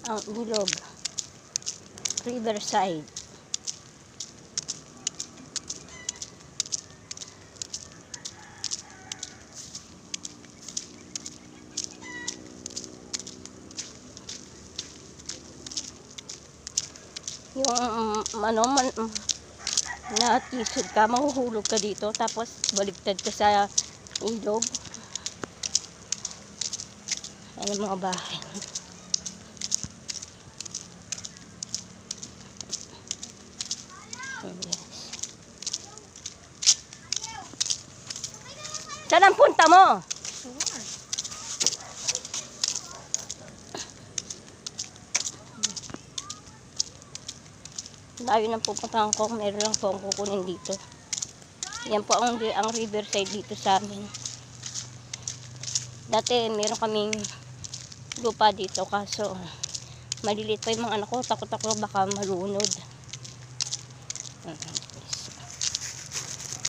ang ilog, Riverside. Yung natisod ka, mahuhulog ka dito, tapos baligtad ka sa ilog. Ano mga bahay. Yes. Saan ang punta mo? Layo ng pupuntahan ko, meron lang po ang kukunin dito. Yan po ang riverside dito sa amin. Dati meron kaming lupa dito, kaso maliliit pa yung mga anak ko, takot ako baka malunod.